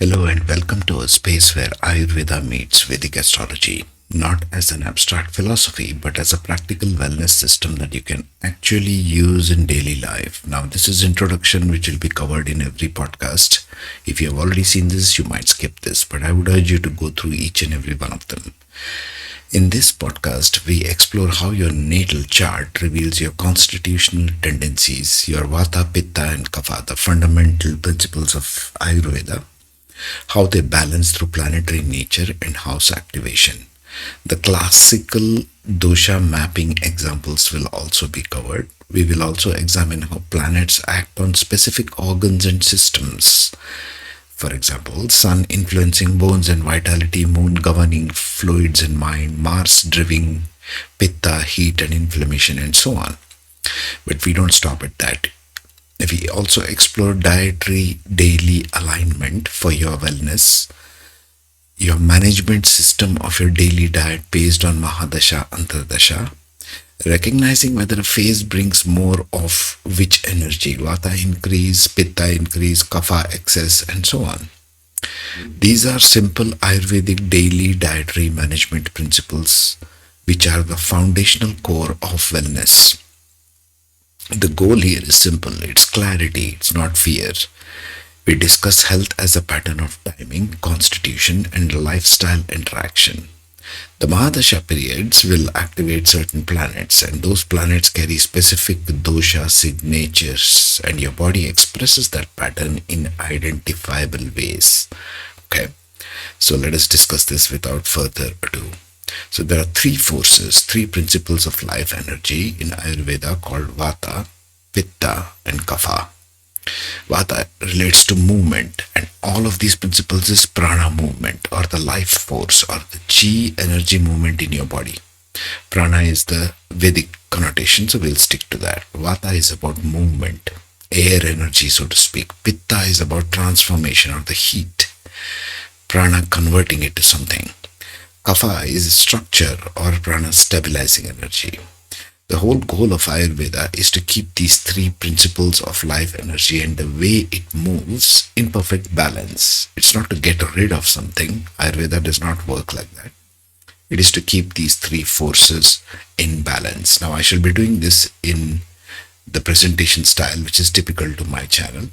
Hello and welcome to a space where Ayurveda meets Vedic astrology, not as an abstract philosophy, but as a practical wellness system that you can actually use in daily life. Now, this is introduction which will be covered in every podcast. If you have already seen this, you might skip this, but I would urge you to go through each and every one of them. In this podcast, we explore how your natal chart reveals your constitutional tendencies, your Vata, Pitta, and Kapha, the fundamental principles of Ayurveda, how they balance through planetary nature and house activation. The classical dosha mapping examples will also be covered. We will also examine how planets act on specific organs and systems. For example, Sun influencing bones and vitality, Moon governing fluids and mind, Mars driving Pitta, heat and inflammation, and so on. But we don't stop at that. We also explore dietary daily alignment for your wellness, your management system of your daily diet based on Mahadasha and Antardasha, recognizing whether a phase brings more of which energy, Vata increase, Pitta increase, Kapha excess, and so on. These are simple Ayurvedic daily dietary management principles which are the foundational core of wellness. The goal here is simple, it's clarity, it's not fear. We discuss health as a pattern of timing, constitution, and lifestyle interaction. The Mahadasha periods will activate certain planets, and those planets carry specific dosha signatures, and your body expresses that pattern in identifiable ways. Okay, so let us discuss this without further ado. So there are three forces, three principles of life energy in Ayurveda called Vata, Pitta, and Kapha. Vata relates to movement, and all of these principles is prana movement or the life force or the chi energy movement in your body. Prana is the Vedic connotation, so we'll stick to that. Vata is about movement, air energy, so to speak. Pitta is about transformation or the heat, prana converting it to something. Kapha is structure or prana stabilizing energy. The whole goal of Ayurveda is to keep these three principles of life energy and the way it moves in perfect balance. It's not to get rid of something. Ayurveda does not work like that. It is to keep these three forces in balance. Now, I shall be doing this in the presentation style, which is typical to my channel.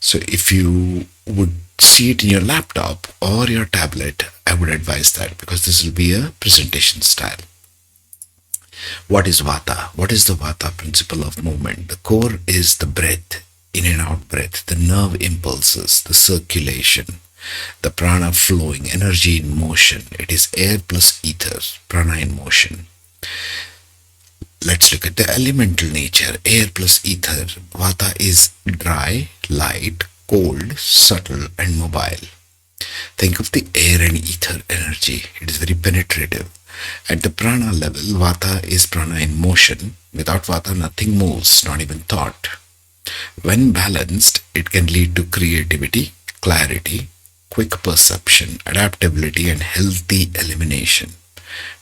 So if you would see it in your laptop or your tablet, I would advise that because this will be a presentation style. What is Vata? What is the Vata principle of movement? The core is the breath, in and out breath, the nerve impulses, the circulation, the prana flowing, energy in motion. It is air plus ether, prana in motion. Let's look at the elemental nature, air plus ether. Vata is dry, light, cold, subtle, and mobile. Think of the air and ether energy. It is very penetrative. At the prana level, Vata is prana in motion. Without Vata, nothing moves, not even thought. When balanced, it can lead to creativity, clarity, quick perception, adaptability, and healthy elimination.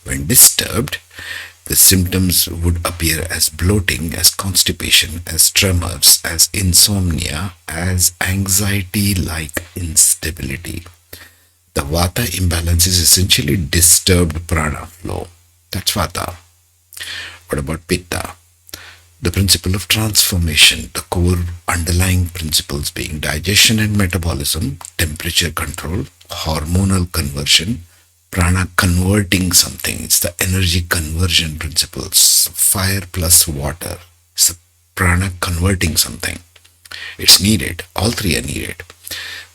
When disturbed, the symptoms would appear as bloating, as constipation, as tremors, as insomnia, as anxiety-like instability. The Vata imbalance is essentially disturbed prana flow. That's Vata. What about Pitta? The principle of transformation, the core underlying principles being digestion and metabolism, temperature control, hormonal conversion, prana converting something. It's the energy conversion principles. Fire plus water. It's the prana converting something. It's needed. All three are needed.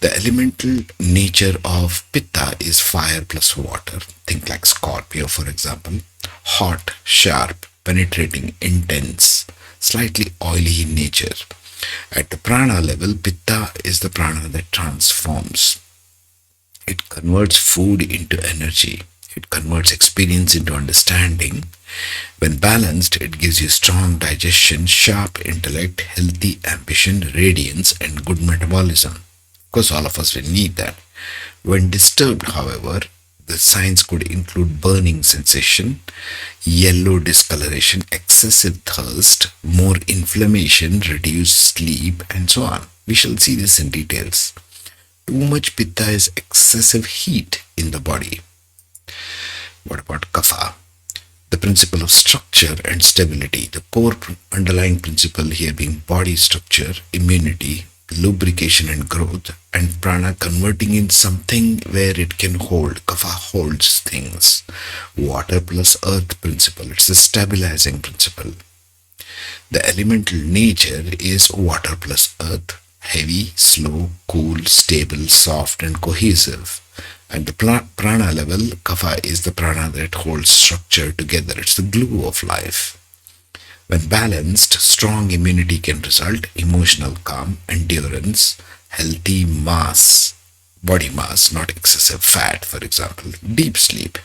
The elemental nature of Pitta is fire plus water. Think like Scorpio, for example. Hot, sharp, penetrating, intense, slightly oily in nature. At the prana level, Pitta is the prana that transforms. It converts food into energy. It converts experience into understanding. When balanced, it gives you strong digestion, sharp intellect, healthy ambition, radiance, and good metabolism. Of course, all of us will need that. When disturbed, however, the signs could include burning sensation, yellow discoloration, excessive thirst, more inflammation, reduced sleep, and so on. We shall see this in details. Too much Pitta is excessive heat in the body. What about Kapha? The principle of structure and stability. The core underlying principle here being body structure, immunity, lubrication and growth, and prana converting in something where it can hold. Kapha holds things. Water plus earth principle. It's a stabilizing principle. The elemental nature is water plus earth, heavy, slow, cool, stable, soft, and cohesive. At the prana level, kapha is the prana that holds structure together. It's the glue of life. When balanced, strong immunity can result, emotional calm, endurance, healthy mass, body mass, not excessive fat, for example, deep sleep.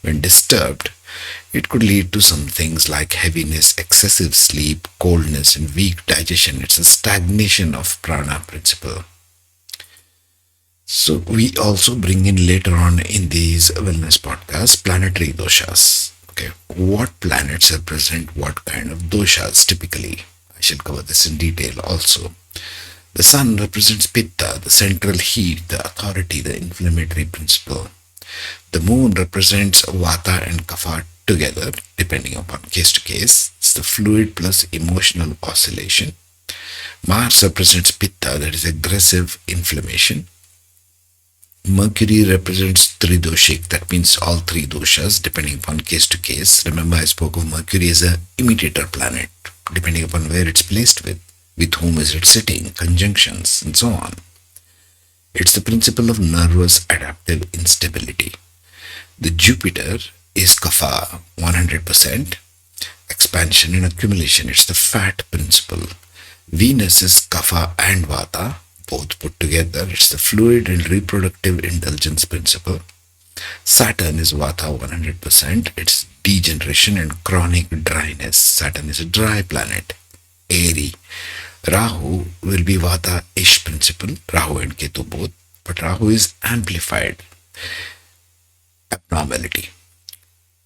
When disturbed, it could lead to some things like heaviness, excessive sleep, coldness, and weak digestion. It's a stagnation of prana principle. So we also bring in later on in these wellness podcasts planetary doshas. Okay, what planets represent what kind of doshas typically? I shall cover this in detail also. The sun represents Pitta, the central heat, the authority, the inflammatory principle. The moon represents Vata and Kapha together, depending upon case to case. It's the fluid plus emotional oscillation. Mars represents Pitta, that is aggressive inflammation. Mercury represents Tridoshik, that means all three doshas, depending upon case to case. Remember, I spoke of Mercury as a imitator planet, depending upon where it's placed with whom is it sitting, conjunctions, and so on. It's the principle of nervous adaptive instability. The Jupiter is Kapha, 100%, expansion and accumulation. It's the fat principle. Venus is Kapha and Vata, both put together. It's the fluid and reproductive indulgence principle. Saturn is Vata 100%. It's degeneration and chronic dryness. Saturn is a dry planet. Airy. Rahu will be Vata-ish principle. Rahu and Ketu both. But Rahu is amplified. Abnormality.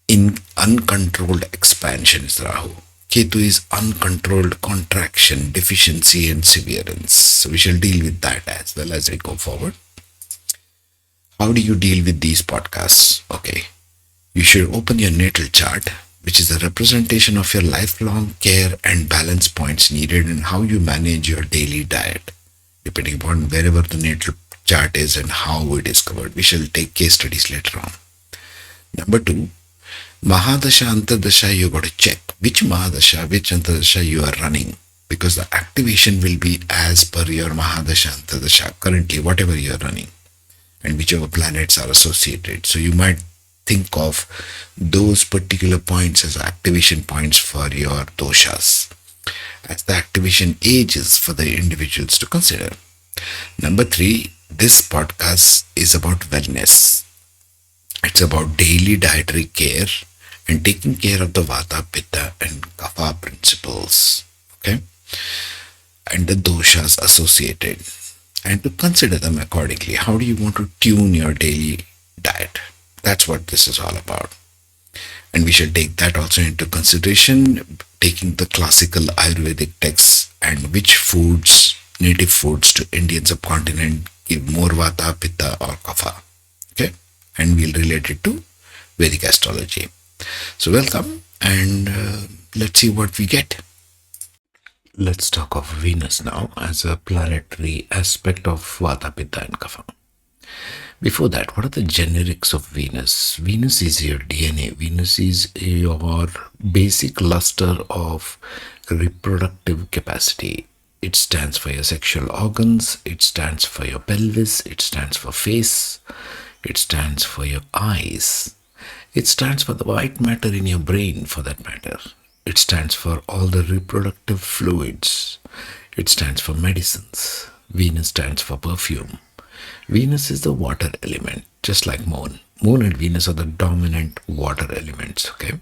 In uncontrolled expansion is Rahu. Ketu is uncontrolled contraction, deficiency, and severance. So we shall deal with that as well as we go forward. How do you deal with these podcasts? Okay. You should open your natal chart, which is a representation of your lifelong care and balance points needed and how you manage your daily diet, depending upon wherever the natal chart is and how it is covered. We shall take case studies later on. Number two, Mahadasha, Antardasha, you got to check which Mahadasha, which Antardasha you are running, because the activation will be as per your Mahadasha, Antardasha, currently whatever you are running, and whichever planets are associated. So you might think of those particular points as activation points for your doshas, as the activation ages for the individuals to consider. Number three, this podcast is about wellness. It's about daily dietary care and taking care of the Vata, Pitta, and Kapha principles. Okay? And the doshas associated. And to consider them accordingly. How do you want to tune your daily diet? That's what this is all about. And we should take that also into consideration, taking the classical Ayurvedic texts and which foods, native foods to Indian subcontinent give more Vata, Pitta, or Kapha. Okay? And we'll relate it to Vedic astrology. So welcome and let's see what we get. Let's talk of Venus now as a planetary aspect of Vata, Pitta and Kapha. Before that, what are the generics of Venus? Venus is your DNA. Venus is your basic luster of reproductive capacity. It stands for your sexual organs. It stands for your pelvis. It stands for face. It stands for your eyes. It stands for the white matter in your brain, for that matter. It stands for all the reproductive fluids. It stands for medicines. Venus stands for perfume. Venus is the water element, just like Moon. Moon and Venus are the dominant water elements, okay?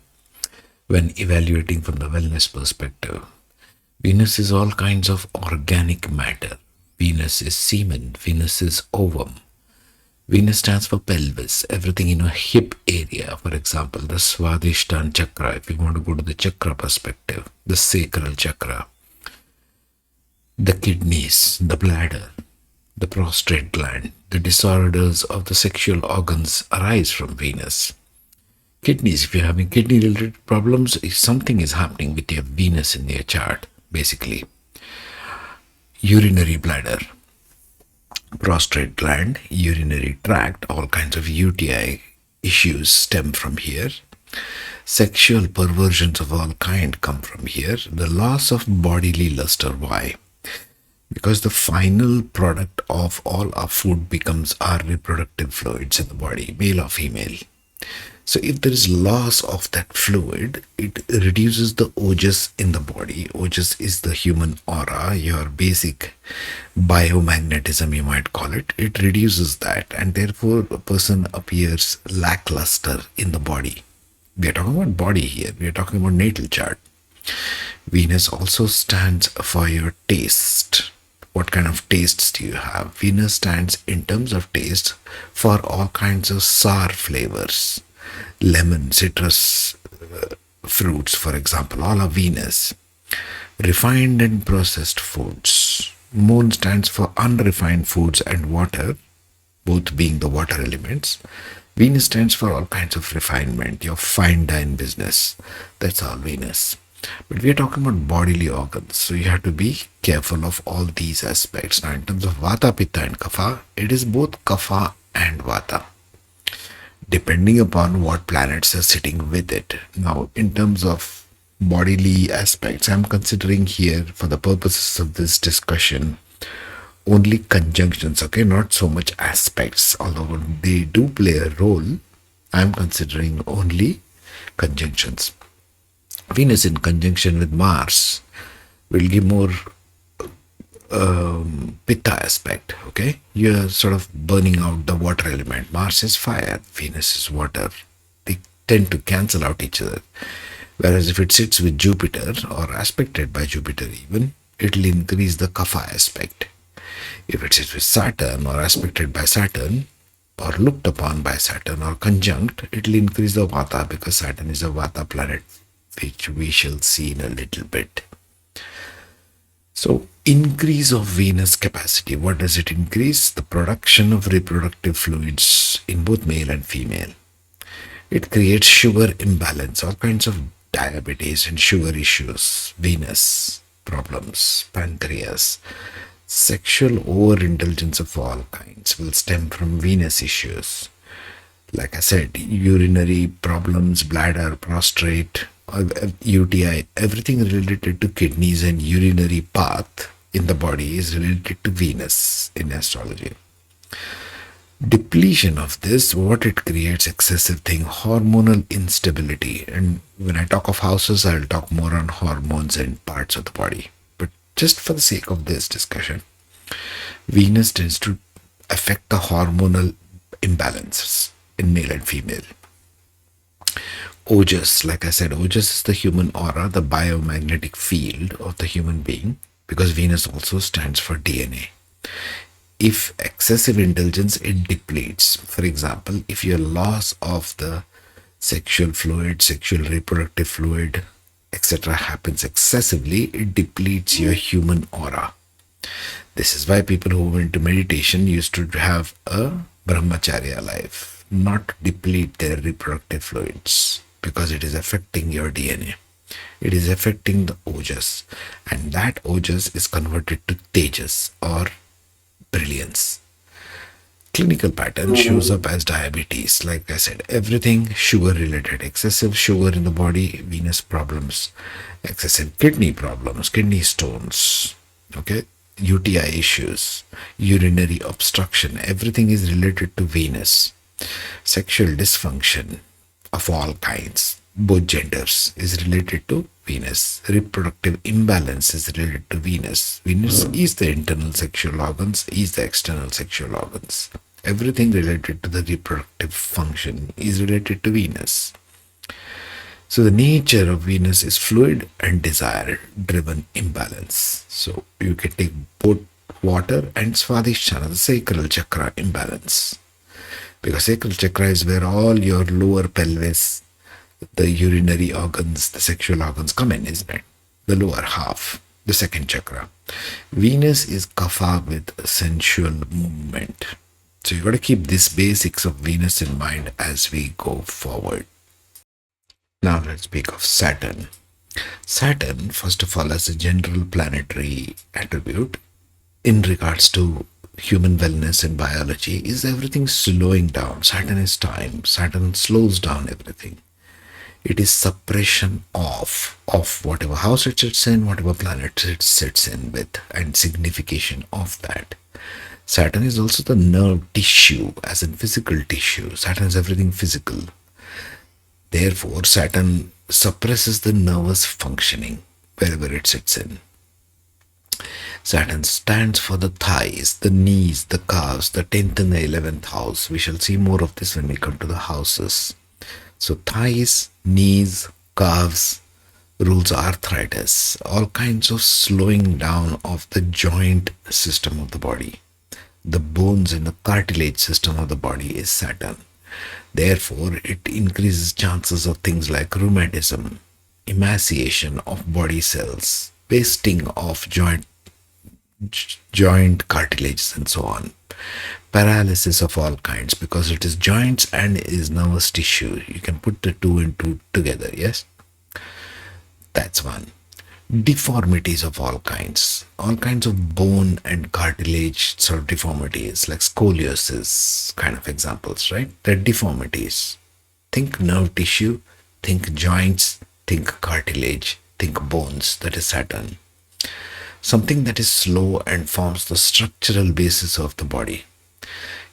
When evaluating from the wellness perspective, Venus is all kinds of organic matter. Venus is semen. Venus is ovum. Venus stands for pelvis, everything in a hip area. For example, the Swadhisthana chakra, if you want to go to the chakra perspective, the sacral chakra, the kidneys, the bladder, The prostate gland. The disorders of the sexual organs arise from Venus. Kidneys. If you're having kidney related problems, if something is happening with your Venus in your chart, basically. Urinary bladder, prostate gland, urinary tract, all kinds of UTI issues stem from here. Sexual perversions of all kind come from here. The loss of bodily luster. Why? Because the final product of all our food becomes our reproductive fluids in the body, male or female. So if there is loss of that fluid, it reduces the ojas in the body. Ojas is the human aura, your basic biomagnetism, you might call it. It reduces that, and therefore a person appears lackluster in the body. We are talking about body here. We are talking about natal chart. Venus also stands for your taste. What kind of tastes do you have? Venus stands in terms of taste for all kinds of sour flavors. Lemon, citrus fruits, for example, all are Venus. Refined and processed foods. Moon stands for unrefined foods and water, both being the water elements. Venus stands for all kinds of refinement, your fine dine business. That's all Venus. But we are talking about bodily organs, so you have to be careful of all these aspects. Now, in terms of Vata, Pitta, and Kapha, it is both Kapha and Vata, depending upon what planets are sitting with it. Now, in terms of bodily aspects, I'm considering here, for the purposes of this discussion, only conjunctions, okay, not so much aspects, although they do play a role. I'm considering only conjunctions. Venus in conjunction with Mars will give more Pitta aspect, okay? You're sort of burning out the water element. Mars is fire, Venus is water. They tend to cancel out each other. Whereas if it sits with Jupiter or aspected by Jupiter even, it'll increase the Kapha aspect. If it sits with Saturn or aspected by Saturn, or looked upon by Saturn or conjunct, it'll increase the Vata, because Saturn is a Vata planet, which we shall see in a little bit. So, increase of Venus capacity. What does it increase? The production of reproductive fluids in both male and female. It creates sugar imbalance, all kinds of diabetes and sugar issues, Venus problems, pancreas. Sexual overindulgence of all kinds will stem from Venus issues. Like I said, urinary problems, bladder, prostate, UTI, everything related to kidneys and urinary path in the body is related to Venus in astrology. Depletion of this, what it creates, excessive thing, hormonal instability. And when I talk of houses, I'll talk more on hormones and parts of the body. But just for the sake of this discussion, Venus tends to affect the hormonal imbalances in male and female. Ojas, like I said, Ojas is the human aura, the biomagnetic field of the human being, because Venus also stands for DNA. If excessive indulgence, it depletes. For example, if your loss of the sexual fluid, sexual reproductive fluid, etc. happens excessively, it depletes your human aura. This is why people who went to meditation used to have a brahmacharya life, not deplete their reproductive fluids, because it is affecting your DNA. It is affecting the ojas, and that ojas is converted to tejas or brilliance. Clinical pattern shows up as diabetes. Like I said, everything sugar related, excessive sugar in the body, Venus problems, excessive kidney problems, kidney stones, okay, UTI issues, urinary obstruction, everything is related to Venus. Sexual dysfunction of all kinds, both genders, is related to Venus. Reproductive imbalance is related to Venus. Venus is the internal sexual organs, is the external sexual organs. Everything related to the reproductive function is related to Venus. So the nature of Venus is fluid and desire driven imbalance. So you can take both water and Swadhisthana, the sacral chakra imbalance. Because sacral chakra is where all your lower pelvis, the urinary organs, the sexual organs come in, isn't it? The lower half. the second chakra. Venus is Kapha with sensual movement. So you got to keep these basics of Venus in mind as we go forward. Now let's speak of Saturn. Saturn, first of all, as a general planetary attribute in regards to human wellness and biology, is everything slowing down. Saturn is time. Saturn slows down everything. It is suppression of whatever house it sits in, whatever planet it sits in with, and signification of that. Saturn is also the nerve tissue, as in physical tissue. Saturn is everything physical. Therefore, Saturn suppresses the nervous functioning wherever it sits in. Saturn stands for the thighs, the knees, the calves, the 10th and the 11th house. We shall see more of this when we come to the houses. So thighs, knees, calves, rules arthritis, all kinds of slowing down of the joint system of the body. The bones and the cartilage system of the body is Saturn. Therefore, it increases chances of things like rheumatism, emaciation of body cells, wasting of joint cartilages, and so on. Paralysis of all kinds, because it is joints and is nervous tissue. You can put the two and two together, yes? That's one. Deformities of all kinds of bone and cartilage sort of deformities, like scoliosis kind of examples, right? They're deformities. Think nerve tissue, think joints, think cartilage, think bones. That is Saturn. Something that is slow and forms the structural basis of the body.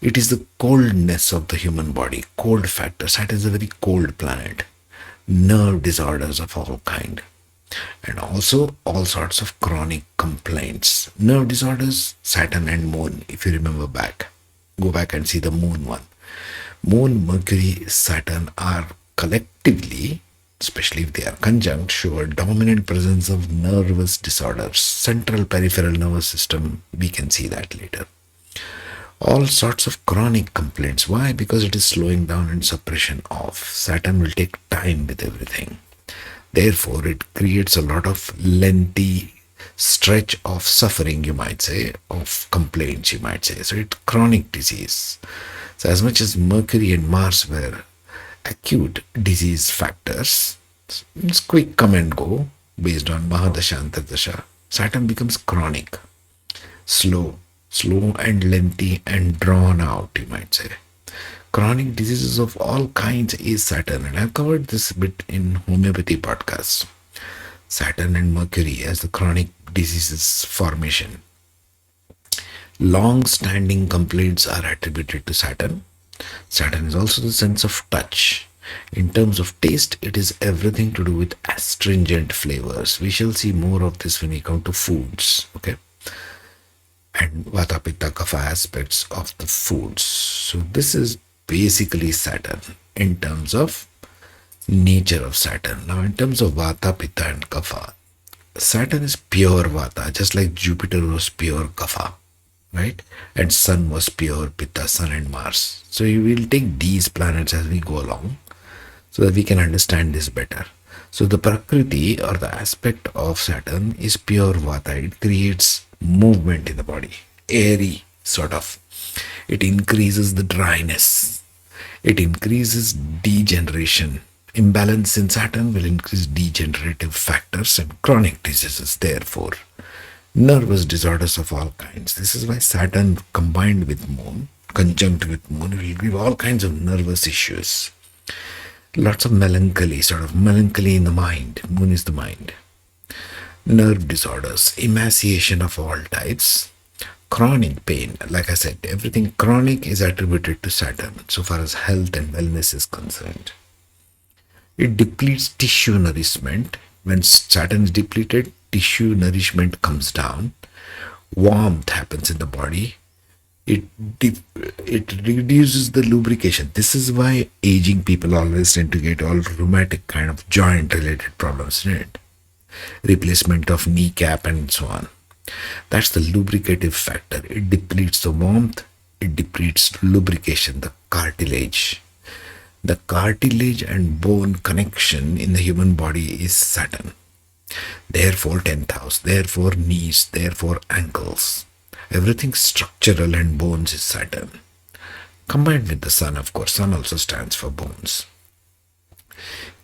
It is the coldness of the human body, cold factor. Saturn is a very cold planet. Nerve disorders of all kind. And also all sorts of chronic complaints. Nerve disorders, Saturn and Moon, if you remember back. Go back and see the Moon one. Moon, Mercury, Saturn are collectively, especially if they are conjunct, show a dominant presence of nervous disorders. Central peripheral nervous system, we can see that later. All sorts of chronic complaints. Why? Because it is slowing down and suppression of. Saturn will take time with everything. Therefore, it creates a lot of lengthy stretch of suffering, you might say, of complaints, you might say. So it's chronic disease. So as much as Mercury and Mars were acute disease factors, it's quick come and go based on Mahadasha and Antardasha. Saturn becomes chronic, slow and lengthy and drawn out, you might say. Chronic diseases of all kinds is Saturn, and I've covered this a bit in homeopathy podcasts. Saturn and Mercury as the chronic diseases formation. Long-standing complaints are attributed to Saturn. Saturn is also the sense of touch. In terms of taste, it is everything to do with astringent flavors. We shall see more of this when we come to foods, okay? And Vata, Pitta, Kapha aspects of the foods. So this is basically Saturn in terms of nature of Saturn. Now in terms of Vata, Pitta and Kapha, Saturn is pure Vata, just like Jupiter was pure Kapha, right? And Sun was pure Pitta, Sun and Mars. So you will take these planets as we go along so that we can understand this better. So the Prakriti or the aspect of Saturn is pure Vata. It creates movement in the body, airy sort of. It increases the dryness. It increases degeneration. Imbalance in Saturn will increase degenerative factors and chronic diseases, therefore. Nervous disorders of all kinds. This is why Saturn combined with Moon, conjunct with Moon, will give all kinds of nervous issues. Lots of melancholy, sort of melancholy in the mind. Moon is the mind. Nerve disorders, emaciation of all types. Chronic pain, like I said, everything chronic is attributed to Saturn so far as health and wellness is concerned. It depletes tissue nourishment. When Saturn is depleted, tissue nourishment comes down. Warmth happens in the body. It reduces the lubrication. This is why aging people always tend to get all rheumatic kind of joint related problems in it. Replacement of kneecap and so on. That's the lubricative factor. It depletes the warmth, it depletes lubrication, the cartilage. The cartilage and bone connection in the human body is Saturn. Therefore 10th house, therefore knees, therefore ankles. Everything structural and bones is Saturn. Combined with the sun, of course, sun also stands for bones.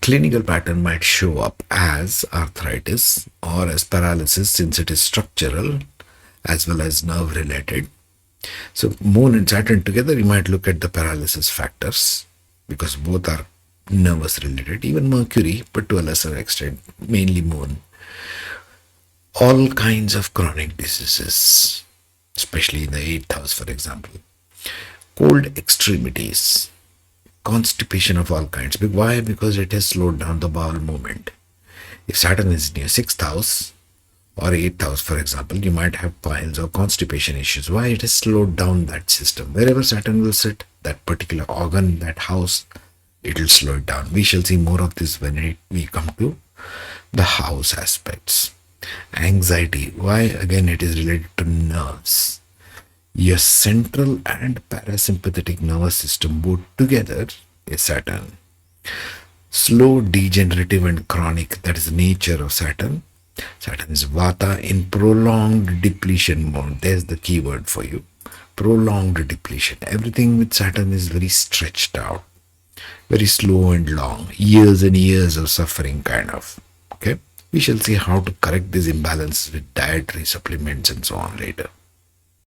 Clinical pattern might show up as arthritis or as paralysis since it is structural as well as nerve related. So moon and Saturn together, you might look at the paralysis factors because both are nervous related, even Mercury, but to a lesser extent, mainly moon. All kinds of chronic diseases, especially in the 8th house, for example. Cold extremities, constipation of all kinds. Why? Because it has slowed down the bowel movement. If Saturn is near 6th house or 8th house, for example, you might have piles or constipation issues. Why? It has slowed down that system. Wherever Saturn will sit, that particular organ, that house, it will slow it down. We shall see more of this when we come to the house aspects. Anxiety. Why? Again, it is related to nerves. Your central and parasympathetic nervous system both together is Saturn. Slow, degenerative, and chronic. That is the nature of Saturn. Saturn is Vata in prolonged depletion mode. There's the key word for you. Prolonged depletion. Everything with Saturn is very stretched out, very slow and long. Years and years of suffering, kind of. Okay. We shall see how to correct this imbalance with dietary supplements and so on later.